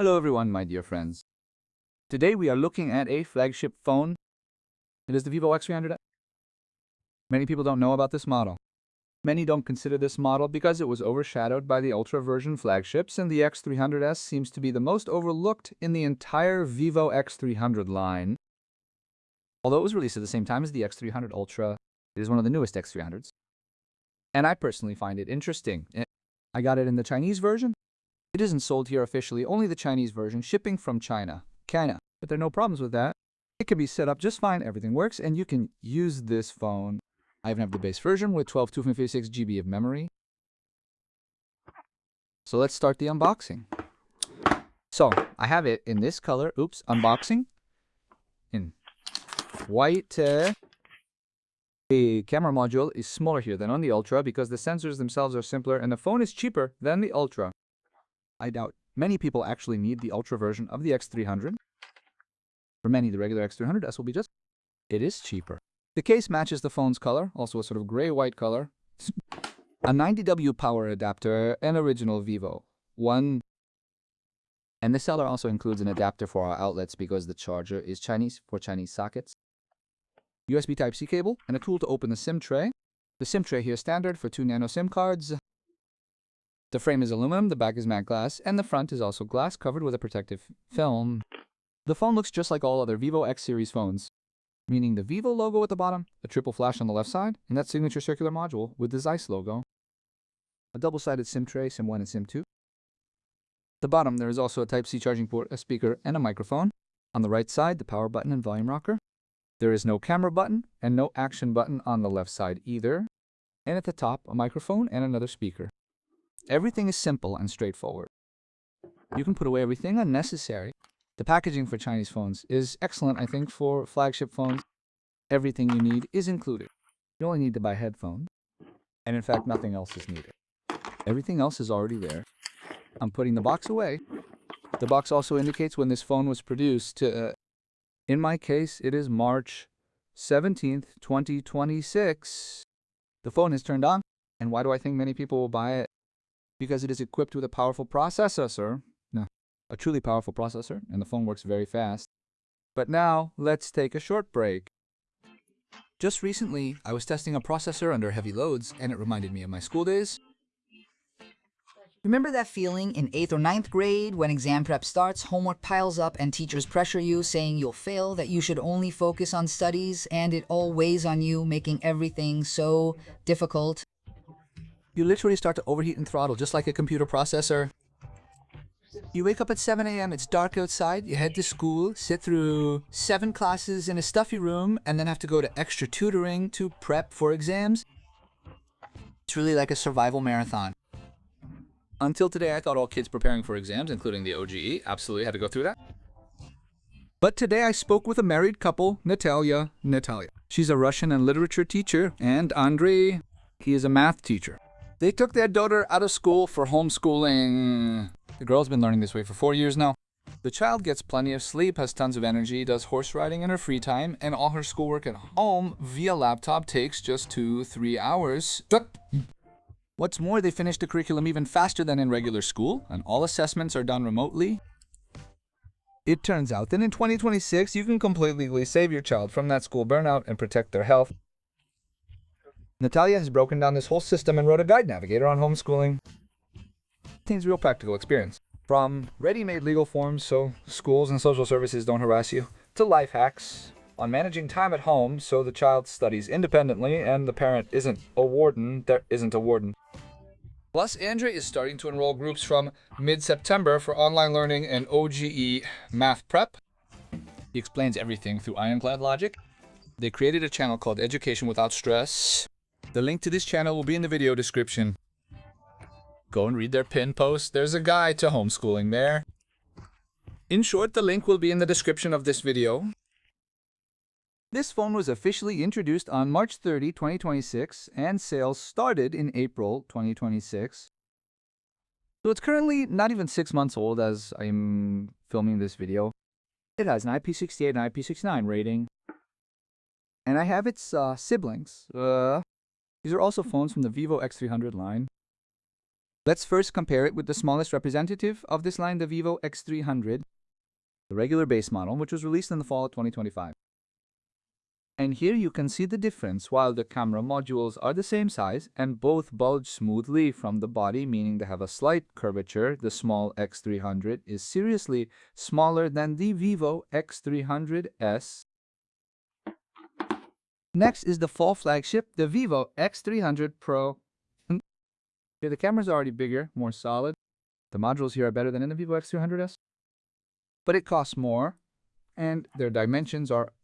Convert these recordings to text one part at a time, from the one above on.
Hello everyone, my dear friends. Today we are looking at a flagship phone. It is the VIVO X300. Many people don't know about this model. Many don't consider this model because it was overshadowed by the Ultra version flagships, and the X300s seems to be the most overlooked in the entire VIVO X300 line. Although it was released at the same time as the X300 Ultra, it is one of the newest X300s. And I personally find it interesting. I got it in the Chinese version. It isn't sold here officially, only the Chinese version, shipping from China. But there are no problems with that. It can be set up just fine, everything works, and you can use this phone. I even have the base version with 12 256 GB of memory. So let's start the unboxing. So, I have it in this color, unboxing, in white. The camera module is smaller here than on the Ultra because the sensors themselves are simpler, and the phone is cheaper than the Ultra. I doubt many people actually need the Ultra version of the X300. For many, the regular X300S will be just, it is cheaper. The case matches the phone's color, also a sort of gray-white color. A 90W power adapter, an original VIVO. And the seller also includes an adapter for our outlets because the charger is Chinese for Chinese sockets. USB Type-C cable and a tool to open the SIM tray. The SIM tray here is standard for 2 nano SIM cards. The frame is aluminum, the back is matte glass, and the front is also glass covered with a protective film. The phone looks just like all other VIVO X series phones, meaning the VIVO logo at the bottom, a triple flash on the left side, and that signature circular module with the Zeiss logo. A double-sided SIM tray, SIM 1 and SIM 2. At the bottom, there is also a Type-C charging port, a speaker, and a microphone. On the right side, the power button and volume rocker. There is no camera button and no action button on the left side either. And at the top, a microphone and another speaker. Everything is simple and straightforward. You can put away everything unnecessary. The packaging for Chinese phones is excellent, I think, for flagship phones. Everything you need is included. You only need to buy headphones. And in fact, nothing else is needed. Everything else is already there. I'm putting the box away. The box also indicates when this phone was produced. In my case, it is March 17th, 2026. The phone is turned on. And why do I think many people will buy it? Because it is equipped with a powerful processor. A truly powerful processor, and the phone works very fast. But now, let's take a short break. Just recently, I was testing a processor under heavy loads, and it reminded me of my school days. Remember that feeling in 8th or 9th grade when exam prep starts, homework piles up, and teachers pressure you, saying you'll fail, that you should only focus on studies, and it all weighs on you, making everything so difficult? You literally start to overheat and throttle, just like a computer processor. You wake up at 7 a.m., it's dark outside, you head to school, sit through 7 classes in a stuffy room, and then have to go to extra tutoring to prep for exams. It's really like a survival marathon. Until today, I thought all kids preparing for exams, including the OGE, absolutely had to go through that. But today I spoke with a married couple, Natalia. She's a Russian and literature teacher, and Andrei, he is a math teacher. They took their daughter out of school for homeschooling. The girl's been learning this way for 4 years now. The child gets plenty of sleep, has tons of energy, does horse riding in her free time, and all her schoolwork at home via laptop takes just 2-3 hours. What's more, they finish the curriculum even faster than in regular school, and all assessments are done remotely. It turns out that in 2026, you can completely save your child from that school burnout and protect their health. Natalia has broken down this whole system and wrote a guide navigator on homeschooling. Contains real practical experience, from ready-made legal forms so schools and social services don't harass you, to life hacks on managing time at home so the child studies independently and the parent isn't a warden. Plus, Andrei is starting to enroll groups from mid-September for online learning and OGE math prep. He explains everything through ironclad logic. They created a channel called Education Without Stress. The link to this channel will be in the video description. Go and read their pin post. There's a guide to homeschooling there. In short, the link will be in the description of this video. This phone was officially introduced on March 30, 2026, and sales started in April 2026. So it's currently not even 6 months old as I'm filming this video. It has an IP68 and IP69 rating. And I have its siblings. These are also phones from the VIVO X300 line. Let's first compare it with the smallest representative of this line, the VIVO X300, the regular base model, which was released in the fall of 2025. And here you can see the difference. While the camera modules are the same size and both bulge smoothly from the body, meaning they have a slight curvature, the small X300 is seriously smaller than the VIVO X300s. Next is the fall flagship, the VIVO X300 Pro. Here the camera's already bigger, more solid. The modules here are better than in the VIVO X300s. But it costs more, and their dimensions are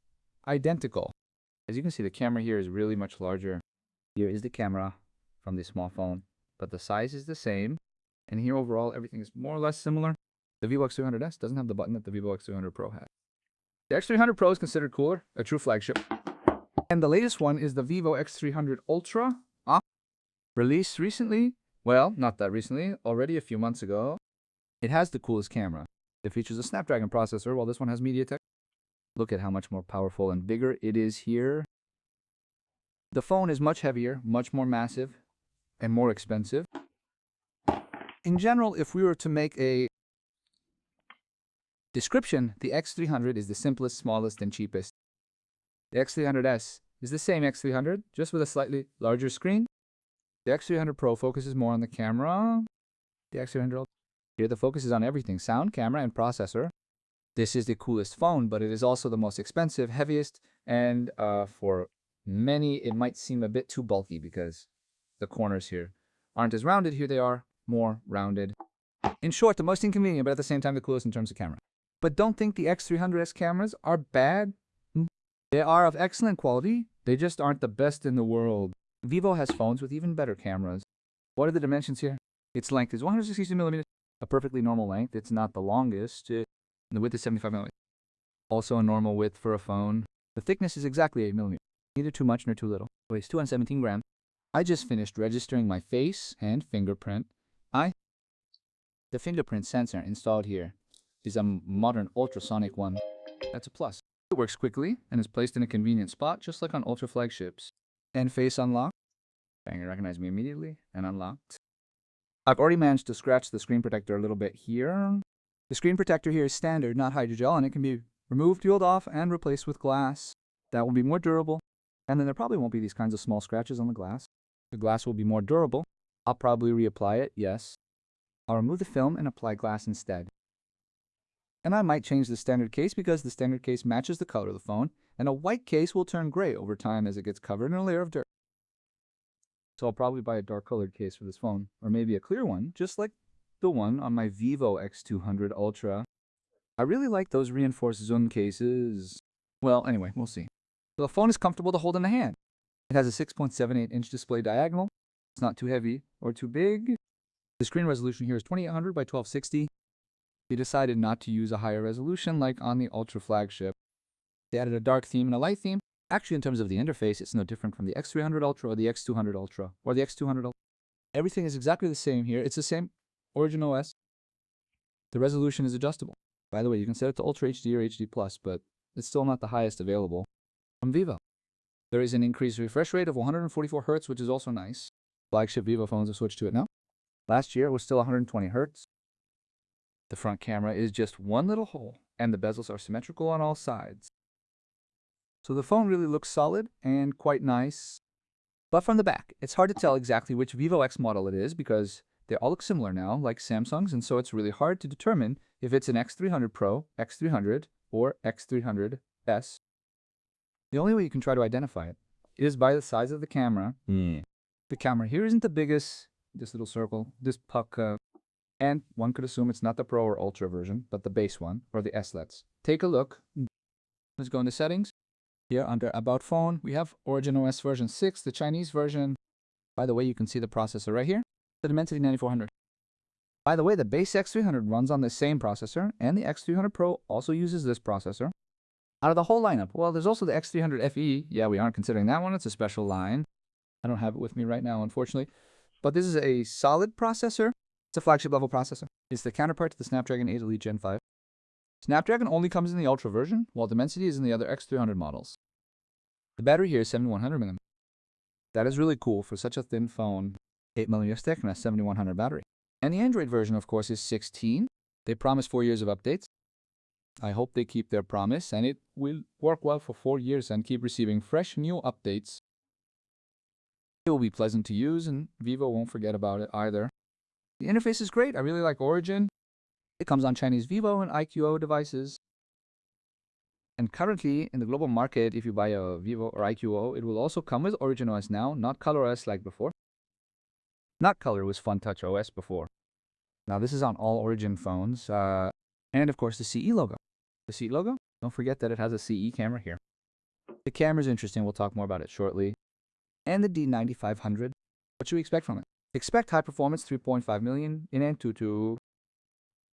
identical. As you can see, the camera here is really much larger. Here is the camera from the small phone, but the size is the same. And here overall, everything is more or less similar. The VIVO X300s doesn't have the button that the VIVO X300 Pro has. The X300 Pro is considered cooler, a true flagship. And the latest one is the VIVO X300 Ultra, released recently. Well, not that recently, already a few months ago. It has the coolest camera. It features a Snapdragon processor, while this one has MediaTek. Look at how much more powerful and bigger it is here. The phone is much heavier, much more massive, and more expensive. In general, if we were to make a description, the X300 is the simplest, smallest, and cheapest. The X300s is the same X300, just with a slightly larger screen. The X300 Pro focuses more on the camera. The X300 Ultra. Here the focus is on everything, sound, camera, and processor. This is the coolest phone, but it is also the most expensive, heaviest, and for many it might seem a bit too bulky because the corners here aren't as rounded. Here they are more rounded. In short, the most inconvenient, but at the same time the coolest in terms of camera. But don't think the X300s cameras are bad. They are of excellent quality. They just aren't the best in the world. VIVO has phones with even better cameras. What are the dimensions here? Its length is 162 millimeters, a perfectly normal length. It's not the longest. The width is 75 millimeters. Also a normal width for a phone. The thickness is exactly 8 millimeters. Neither too much nor too little. It weighs 217 grams. I just finished registering my face and fingerprint. The fingerprint sensor installed here is a modern ultrasonic one. That's a plus. It works quickly and is placed in a convenient spot, just like on ultra flagships. And face unlock. Bang, it recognized me immediately and unlocked. I've already managed to scratch the screen protector a little bit here. The screen protector here is standard, not hydrogel, and it can be removed, peeled off, and replaced with glass. That will be more durable. And then there probably won't be these kinds of small scratches on the glass. The glass will be more durable. I'll probably reapply it, yes. I'll remove the film and apply glass instead. And I might change the standard case because the standard case matches the color of the phone, and a white case will turn gray over time as it gets covered in a layer of dirt. So I'll probably buy a dark colored case for this phone, or maybe a clear one, just like the one on my VIVO X200 Ultra. I really like those reinforced zoom cases. Well, anyway, we'll see. So the phone is comfortable to hold in the hand. It has a 6.78-inch display diagonal. It's not too heavy or too big. The screen resolution here is 2800 by 1260. They decided not to use a higher resolution like on the Ultra flagship. They added a dark theme and a light theme. Actually, in terms of the interface, it's no different from the X300 Ultra or the X200 Ultra or the X200 Ultra. Everything is exactly the same here. It's the same Origin OS. The resolution is adjustable. By the way, you can set it to Ultra HD or HD+, but it's still not the highest available from VIVO. There is an increased refresh rate of 144 Hz, which is also nice. Flagship VIVO phones have switched to it now. Last year it was still 120 Hz. The front camera is just one little hole, and the bezels are symmetrical on all sides. So the phone really looks solid and quite nice. But from the back, it's hard to tell exactly which VIVO X model it is because they all look similar now, like Samsung's, and so it's really hard to determine if it's an X300 Pro, X300, or X300s. The only way you can try to identify it is by the size of the camera. The camera here isn't the biggest, this little circle, this puck, and one could assume it's not the Pro or Ultra version, but the base one, or the S-LEDs. Take a look. Let's go into settings. Here under About Phone, we have Origin OS version 6, the Chinese version. By the way, you can see the processor right here, the Dimensity 9400. By the way, the base X300 runs on the same processor, and the X300 Pro also uses this processor. Out of the whole lineup, well, there's also the X300 FE. Yeah, we aren't considering that one. It's a special line. I don't have it with me right now, unfortunately. But this is a solid processor. It's a flagship level processor. It's the counterpart to the Snapdragon 8 Elite Gen 5. Snapdragon only comes in the Ultra version, while Dimensity is in the other X300 models. The battery here is 7100 mAh. That is really cool for such a thin phone. 8mm stick and a 7100 battery. And the Android version, of course, is 16. They promise 4 years of updates. I hope they keep their promise, and it will work well for 4 years and keep receiving fresh new updates. It will be pleasant to use, and VIVO won't forget about it either. The interface is great. I really like Origin. It comes on Chinese VIVO and IQO devices. And currently, in the global market, if you buy a VIVO or IQO, it will also come with Origin OS now, not ColorOS like before. Not Color, was FunTouch OS before. Now, this is on all Origin phones. And, of course, the CE logo. The CE logo, don't forget that it has a CE camera here. The camera's interesting. We'll talk more about it shortly. And the D9500. What should we expect from it? Expect high performance, 3.5 million in Antutu.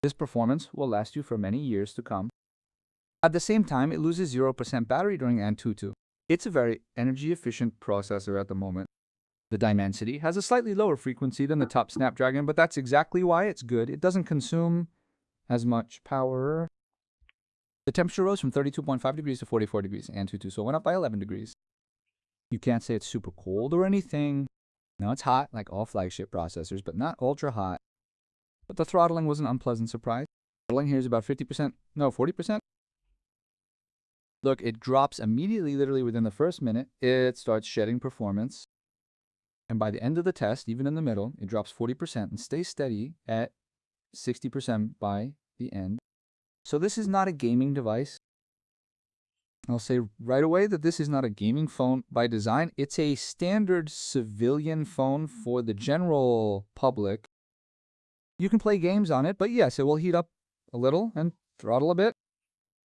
This performance will last you for many years to come. At the same time, it loses 0% battery during Antutu. It's a very energy-efficient processor at the moment. The Dimensity has a slightly lower frequency than the top Snapdragon, but that's exactly why it's good. It doesn't consume as much power. The temperature rose from 32.5 degrees to 44 degrees Antutu, so it went up by 11 degrees. You can't say it's super cold or anything. No, it's hot, like all flagship processors, but not ultra hot. But the throttling was an unpleasant surprise. Throttling here is about 50%, no, 40%. Look, it drops immediately, literally within the first minute. It starts shedding performance. And by the end of the test, even in the middle, it drops 40% and stays steady at 60% by the end. So this is not a gaming device. I'll say right away that this is not a gaming phone by design. It's a standard civilian phone for the general public. You can play games on it, but yes, it will heat up a little and throttle a bit.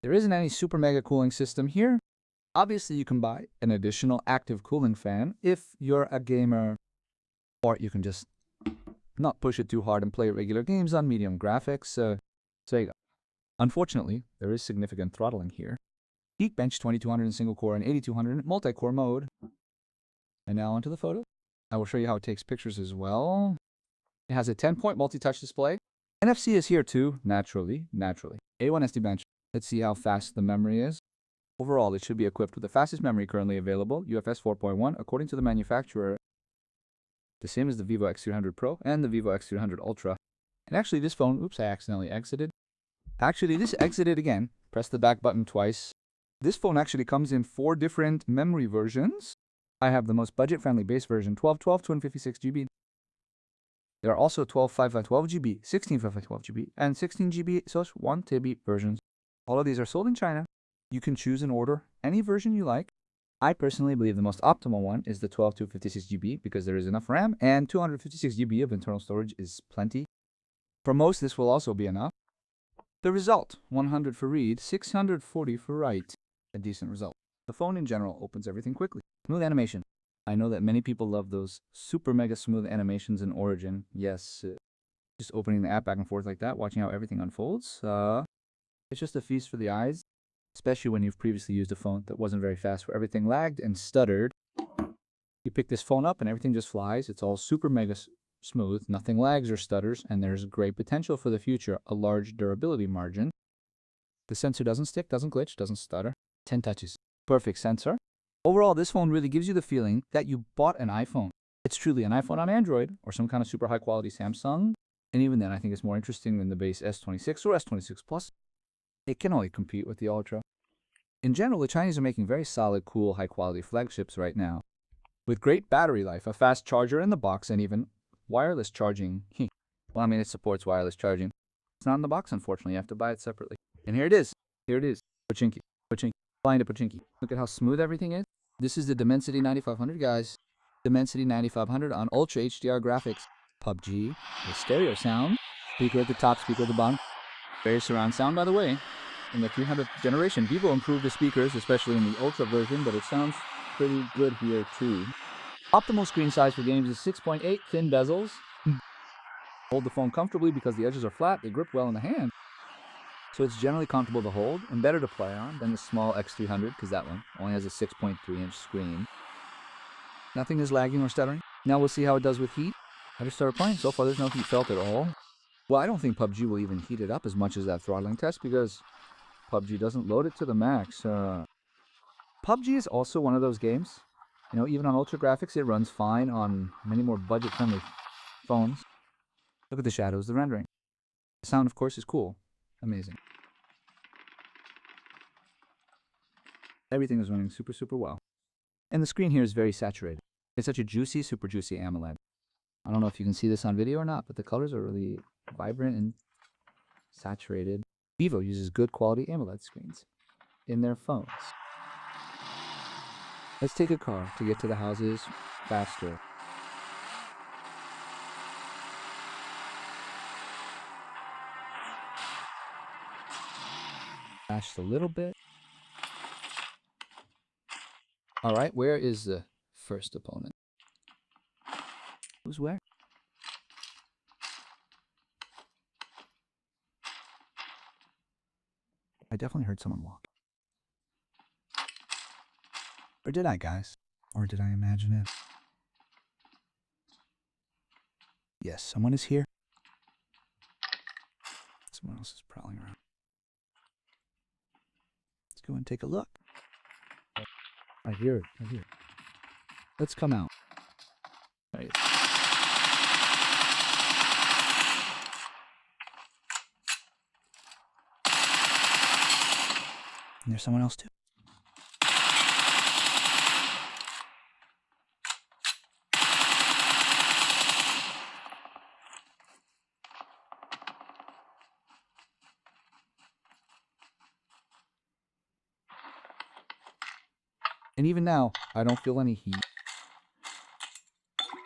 There isn't any super mega cooling system here. Obviously, you can buy an additional active cooling fan if you're a gamer, or you can just not push it too hard and play regular games on medium graphics. So there you go. Unfortunately, there is significant throttling here. Geekbench 2200 in single core and 8200 in multi-core mode. And now onto the photo. I will show you how it takes pictures as well. It has a 10-point multi-touch display. NFC is here too, naturally. A1 SD bench. Let's see how fast the memory is. Overall, it should be equipped with the fastest memory currently available, UFS 4.1, according to the manufacturer. The same as the VIVO X300 Pro and the VIVO X300 Ultra. And actually this phone, oops, I accidentally exited. Actually, this exited again. Press the back button twice. This phone actually comes in 4 different memory versions. I have the most budget-friendly base version, 1212, 256 GB. There are also 12 GB, 16 GB, and 16 GB, so 1 TB versions. All of these are sold in China. You can choose and order any version you like. I personally believe the most optimal one is the 12 256 GB because there is enough RAM, and 256 GB of internal storage is plenty. For most, this will also be enough. The result, 100 for read, 640 for write. A decent result. The phone in general opens everything quickly. Smooth animation. I know that many people love those super mega smooth animations in Origin. Yes, just opening the app back and forth like that, watching how everything unfolds. It's just a feast for the eyes, especially when you've previously used a phone that wasn't very fast, where everything lagged and stuttered. You pick this phone up and everything just flies. It's all super mega smooth, nothing lags or stutters, and there's great potential for the future, a large durability margin. The sensor doesn't stick, doesn't glitch, doesn't stutter. 10 touches. Perfect sensor. Overall, this phone really gives you the feeling that you bought an iPhone. It's truly an iPhone on Android or some kind of super high quality Samsung. And even then, I think it's more interesting than the base S26 or S26 Plus. It can only compete with the Ultra. In general, the Chinese are making very solid, cool, high quality flagships right now. With great battery life, a fast charger in the box, and even wireless charging. Well, I mean, it supports wireless charging. It's not in the box, unfortunately. You have to buy it separately. And here it is. Here it is. Pochinki. Pochinki. Flying to Pochinki. Look at how smooth everything is. This is the Dimensity 9500, guys. Dimensity 9500 on Ultra HDR graphics. PUBG, the stereo sound. Speaker at the top, speaker at the bottom. Very surround sound, by the way. In the 300th generation, VIVO improved the speakers, especially in the Ultra version, but it sounds pretty good here too. Optimal screen size for games is 6.8, thin bezels. Hold the phone comfortably because the edges are flat, they grip well in the hand. So it's generally comfortable to hold and better to play on than the small X300 because that one only has a 6.3-inch screen. Nothing is lagging or stuttering. Now we'll see how it does with heat. I just started playing. So far there's no heat felt at all. Well, I don't think PUBG will even heat it up as much as that throttling test because PUBG doesn't load it to the max. PUBG is also one of those games, you know, even on ultra graphics, it runs fine on many more budget-friendly phones. Look at the shadows, the rendering. The sound, of course, is cool. Amazing. Everything is running super, super well. And the screen here is very saturated. It's such a juicy, super juicy AMOLED. I don't know if you can see this on video or not, but the colors are really vibrant and saturated. VIVO uses good quality AMOLED screens in their phones. Let's take a car to get to the houses faster. Fast a little bit. All right, where is the first opponent? Who's where? I definitely heard someone walk. Or did I, guys? Or did I imagine it? Yes, someone is here. Someone else is prowling around. Let's go and take a look. I hear it. I hear it. Let's come out. There he is. And there's someone else too. And even now, I don't feel any heat.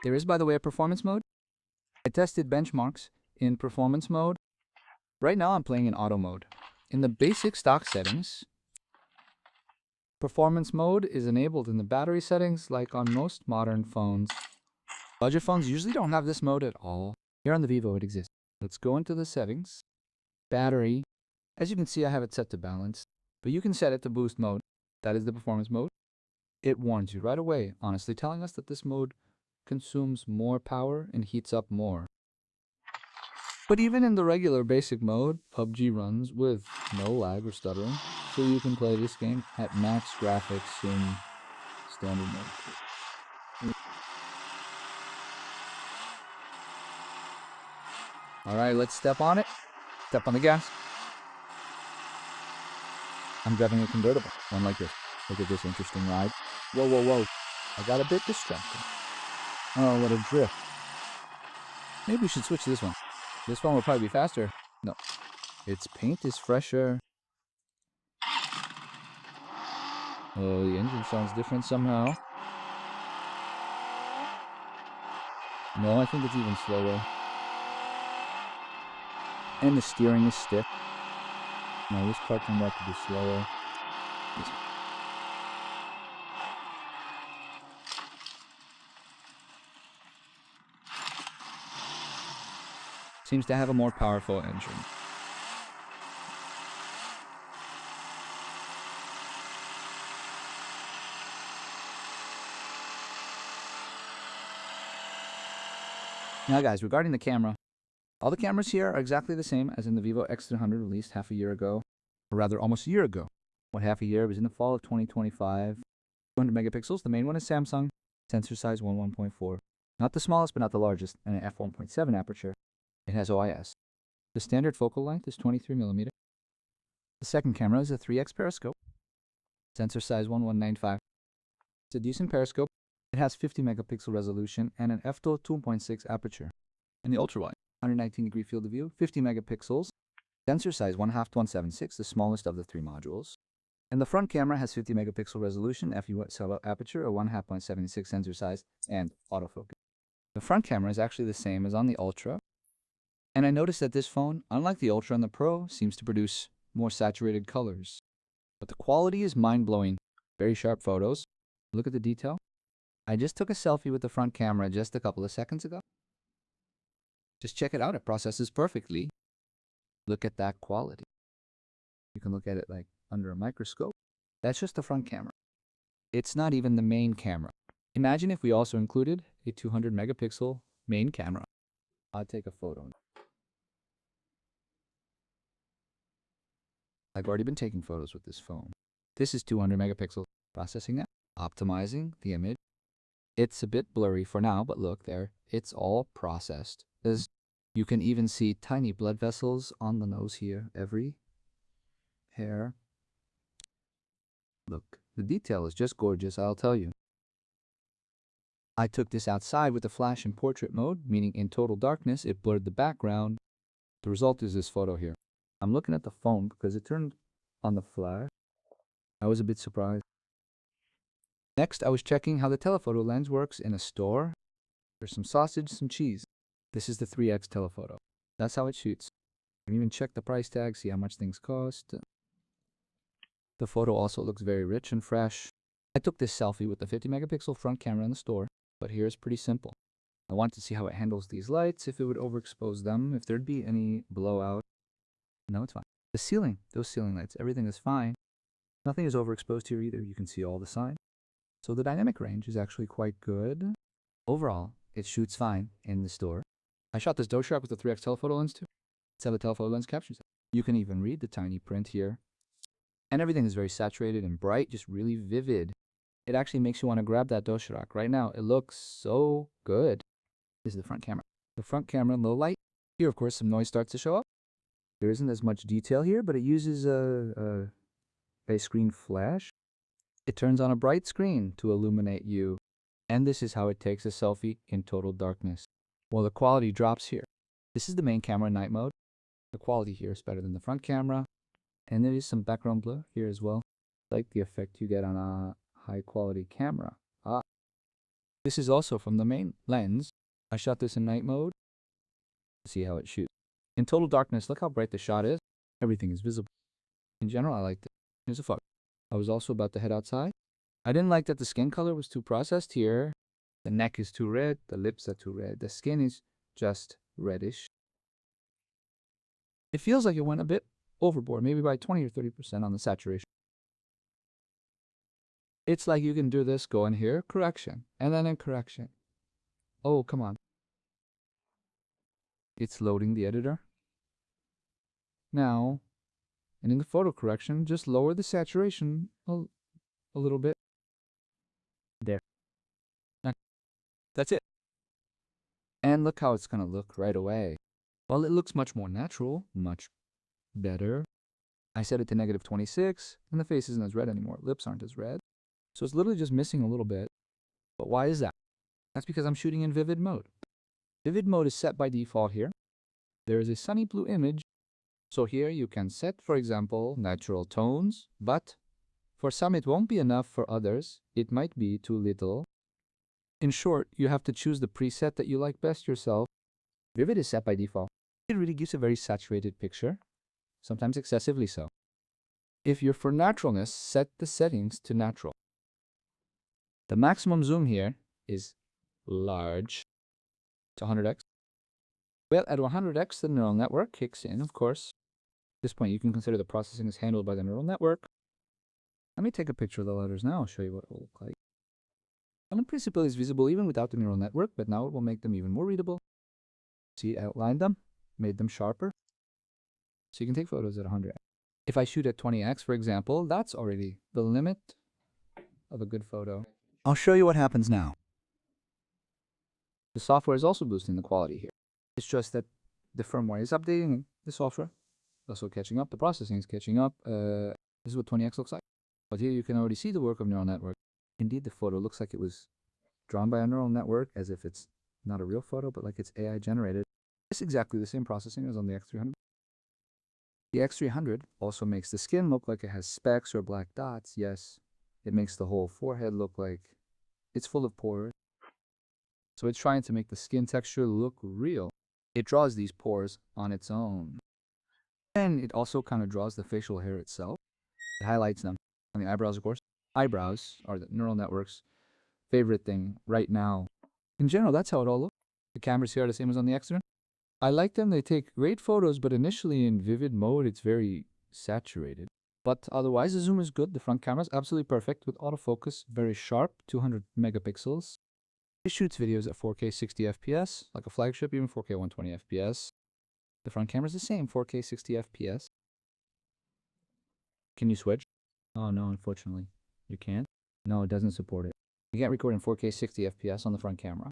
There is, by the way, a performance mode. I tested benchmarks in performance mode. Right now, I'm playing in auto mode. In the basic stock settings, performance mode is enabled in the battery settings like on most modern phones. Budget phones usually don't have this mode at all. Here on the VIVO, it exists. Let's go into the settings. Battery. As you can see, I have it set to balance, but you can set it to boost mode. That is the performance mode. It warns you right away, honestly telling us that this mode consumes more power and heats up more. But even in the regular basic mode, PUBG runs with no lag or stuttering, so you can play this game at max graphics in standard mode. Alright, let's step on it. Step on the gas. I'm driving a convertible, one like this. Look at this interesting ride. Whoa, whoa, whoa. I got a bit distracted. Oh, what a drift. Maybe we should switch to this one. This one will probably be faster. No. Its paint is fresher. Oh, the engine sounds different somehow. No, I think it's even slower. And the steering is stiff. No, this car turned out to be slower. Seems to have a more powerful engine. Now guys, regarding the camera, all the cameras here are exactly the same as in the VIVO X300 released half a year ago, or rather almost a year ago. What half a year was in the fall of 2025. 200 megapixels, the main one is Samsung, sensor size 1.4. Not the smallest but not the largest, and an f1.7 aperture. It has OIS. The standard focal length is 23mm. The second camera is a 3x periscope, sensor size 1195. It's a decent periscope. It has 50 megapixel resolution and an f2.6 aperture. And the ultra-wide, 119-degree field of view, 50 megapixels, sensor size 1/2 to 176, the smallest of the three modules. And the front camera has 50 megapixel resolution, fu aperture, a 1/2.76 sensor size, and autofocus. The front camera is actually the same as on the Ultra. And I noticed that this phone, unlike the Ultra and the Pro, seems to produce more saturated colors. But the quality is mind-blowing. Very sharp photos. Look at the detail. I just took a selfie with the front camera just a couple of seconds ago. Just check it out. It processes perfectly. Look at that quality. You can look at it like under a microscope. That's just the front camera. It's not even the main camera. Imagine if we also included a 200 megapixel main camera. I'll take a photo. I've already been taking photos with this phone. This is 200 megapixels. Processing that, optimizing the image. It's a bit blurry for now, but look there, it's all processed. You can even see tiny blood vessels on the nose here, every hair. Look, the detail is just gorgeous, I'll tell you. I took this outside with the flash in portrait mode, meaning in total darkness, it blurred the background. The result is this photo here. I'm looking at the phone because it turned on the flash. I was a bit surprised. Next, I was checking how the telephoto lens works in a store. There's some sausage, some cheese. This is the 3x telephoto. That's how it shoots. You can even check the price tag, see how much things cost. The photo also looks very rich and fresh. I took this selfie with the 50 megapixel front camera in the store, but here it's pretty simple. I wanted to see how it handles these lights, if it would overexpose them, if there'd be any blowout. No, it's fine. The ceiling, those ceiling lights, everything is fine. Nothing is overexposed here either. You can see all the signs. So the dynamic range is actually quite good. Overall, it shoots fine in the store. I shot this doe shark with the 3x telephoto lens too. That's how the telephoto lens captures it. You can even read the tiny print here. And everything is very saturated and bright, just really vivid. It actually makes you want to grab that doe shark right now. It looks so good. This is the front camera. The front camera, low light. Here, of course, some noise starts to show up. There isn't as much detail here, but it uses a screen flash. It turns on a bright screen to illuminate you. And this is how it takes a selfie in total darkness. Well, the quality drops here. This is the main camera in night mode. The quality here is better than the front camera. And there is some background blur here as well. Like the effect you get on a high quality camera. This is also from the main lens. I shot this in night mode. See how it shoots. In total darkness, look how bright the shot is. Everything is visible. In general, I liked it. Here's a photo. I was also about to head outside. I didn't like that the skin color was too processed here. The neck is too red. The lips are too red. The skin is just reddish. It feels like it went a bit overboard, maybe by 20 or 30% on the saturation. It's like you can do this, go in here, correction, and then in correction. Oh, come on. It's loading the editor. Now, and in the photo correction, just lower the saturation a little bit. There. That's it. And look how it's going to look right away. Well, it looks much more natural, much better. I set it to -26, and the face isn't as red anymore. Lips aren't as red. So it's literally just missing a little bit. But why is that? That's because I'm shooting in vivid mode. Vivid mode is set by default here. There is a sunny blue image. So here you can set, for example, natural tones, but for some it won't be enough. For others, it might be too little. In short, you have to choose the preset that you like best yourself. Vivid is set by default. It really gives a very saturated picture, sometimes excessively so. If you're for naturalness, set the settings to natural. The maximum zoom here is large. It's 100x. Well, at 100x, the neural network kicks in, of course. At this point, you can consider the processing is handled by the neural network. Let me take a picture of the letters now. I'll show you what it will look like. And in principle, is visible even without the neural network, but now it will make them even more readable. See, I outlined them, made them sharper. So you can take photos at 100x. If I shoot at 20x, for example, that's already the limit of a good photo. I'll show you what happens now. The software is also boosting the quality here. It's just that the firmware is updating the software. Also catching up. The processing is catching up. This is what 20x looks like. But here you can already see the work of neural network. Indeed, the photo looks like it was drawn by a neural network, as if it's not a real photo, but like it's AI generated. It's exactly the same processing as on the X300. The X300 also makes the skin look like it has specks or black dots. Yes, it makes the whole forehead look like it's full of pores. So it's trying to make the skin texture look real. It draws these pores on its own. And it also kind of draws the facial hair itself. It highlights them. On the eyebrows, of course. Eyebrows are the neural network's favorite thing right now. In general, that's how it all looks. The cameras here are the same as on the X300. I like them. They take great photos, but initially in vivid mode, it's very saturated. But otherwise, the zoom is good. The front camera is absolutely perfect with autofocus, very sharp, 200 megapixels. It shoots videos at 4K 60 FPS, like a flagship, even 4K 120 FPS. The front camera is the same, 4K 60 FPS. Can you switch? Oh no, unfortunately. You can't? No, it doesn't support it. You can't record in 4K 60 FPS on the front camera.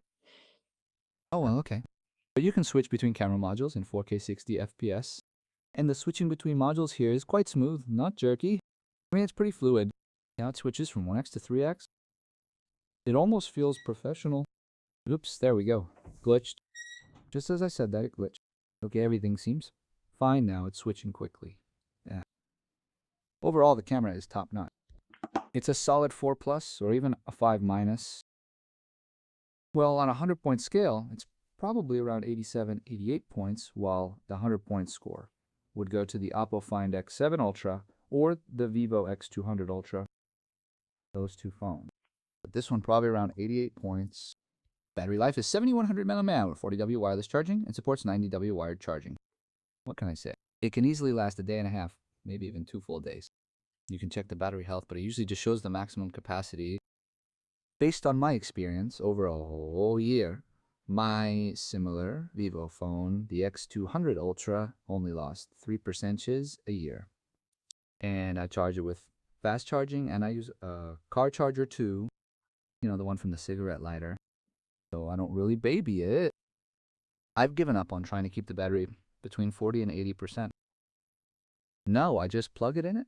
Oh well, okay. But you can switch between camera modules in 4K 60 FPS. And the switching between modules here is quite smooth, not jerky. I mean, it's pretty fluid. Now it switches from 1x to 3x. It almost feels professional. Oops, there we go. Glitched. Just as I said that, it glitched. Okay, everything seems fine now. It's switching quickly. Yeah. Overall, the camera is top notch. It's a solid 4 plus or even a 5 minus. Well, on a 100-point scale, it's probably around 87, 88 points, while the 100-point score would go to the Oppo Find X7 Ultra or the Vivo X200 Ultra. Those two phones. But this one probably around 88 points. Battery life is 7100 mAh with 40W wireless charging and supports 90W wired charging. What can I say? It can easily last a day and a half, maybe even 2 full days. You can check the battery health, but it usually just shows the maximum capacity. Based on my experience over a whole year, my similar VIVO phone, the X200 Ultra, only lost 3% a year. And I charge it with fast charging, and I use a car charger too. You know, the one from the cigarette lighter. So I don't really baby it. I've given up on trying to keep the battery between 40 and 80%. No, I just plug it in it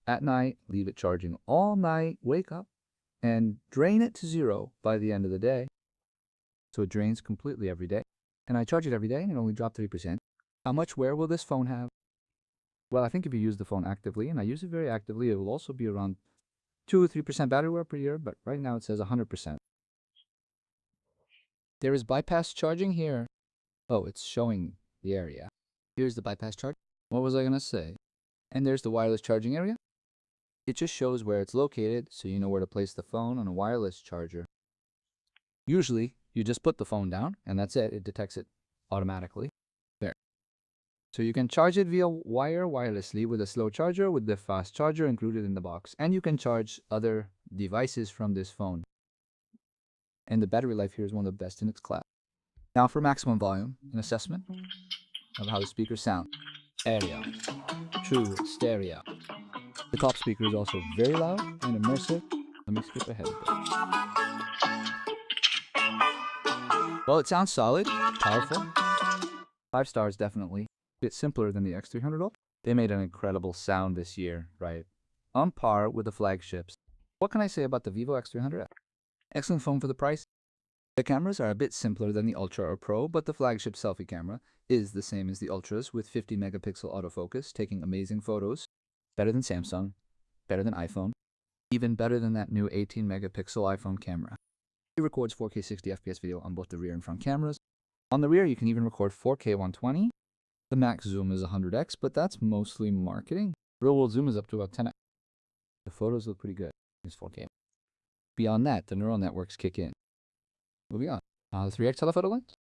at night, leave it charging all night, wake up, and drain it to 0 by the end of the day. So it drains completely every day. And I charge it every day and it only dropped 3%. How much wear will this phone have? Well, I think if you use the phone actively, and I use it very actively, it will also be around 2 or 3% battery wear per year, but right now it says 100%. There is bypass charging here. Oh, it's showing the area. Here's the bypass charge. What was I going to say? And there's the wireless charging area. It just shows where it's located, so you know where to place the phone on a wireless charger. Usually, you just put the phone down, and that's it. It detects it automatically. There. So you can charge it via wire wirelessly with a slow charger with the fast charger included in the box. And you can charge other devices from this phone. And the battery life here is one of the best in its class. Now for maximum volume, an assessment of how the speakers sound. Stereo. True stereo. The top speaker is also very loud and immersive. Let me skip ahead a bit. Well, it sounds solid, powerful. 5 stars definitely. A bit simpler than the X300 Ultra. They made an incredible sound this year, right? On par with the flagships. What can I say about the Vivo X300? Excellent phone for the price. The cameras are a bit simpler than the Ultra or Pro, but the flagship selfie camera is the same as the Ultras with 50 megapixel autofocus, taking amazing photos. Better than Samsung, better than iPhone, even better than that new 18 megapixel iPhone camera. It records 4K 60 FPS video on both the rear and front cameras. On the rear, you can even record 4K 120. The max zoom is 100x, but that's mostly marketing. Real world zoom is up to about 10x. The photos look pretty good. It's 4K. Beyond that, the neural networks kick in. Moving on. The 3x telephoto lens.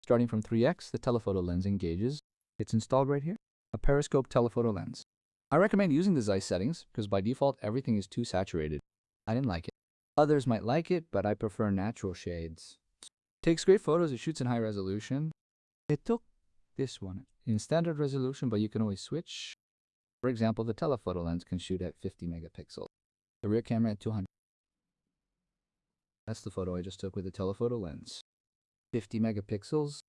Starting from 3x, the telephoto lens engages. It's installed right here. A periscope telephoto lens. I recommend using the Zeiss settings because by default everything is too saturated. I didn't like it. Others might like it, but I prefer natural shades. Takes great photos, it shoots in high resolution. It took this one in standard resolution, but you can always switch. For example, the telephoto lens can shoot at 50 megapixels. The rear camera at 200. That's the photo I just took with the telephoto lens. 50 megapixels.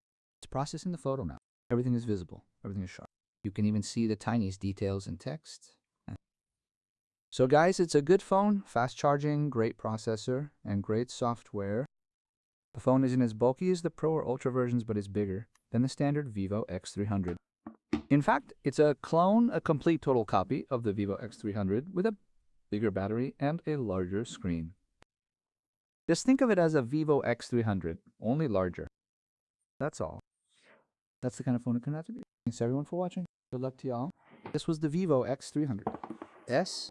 It's processing the photo now. Everything is visible. Everything is sharp. You can even see the tiniest details in text. So guys, it's a good phone, fast charging, great processor, and great software. The phone isn't as bulky as the Pro or Ultra versions, but is bigger than the standard Vivo X300. In fact, it's a clone, a complete total copy of the Vivo X300 with a bigger battery and a larger screen. Just think of it as a Vivo X300, only larger. That's all. That's the kind of phone it can have to be. Thanks everyone for watching. Good luck to y'all. This was the Vivo X300S.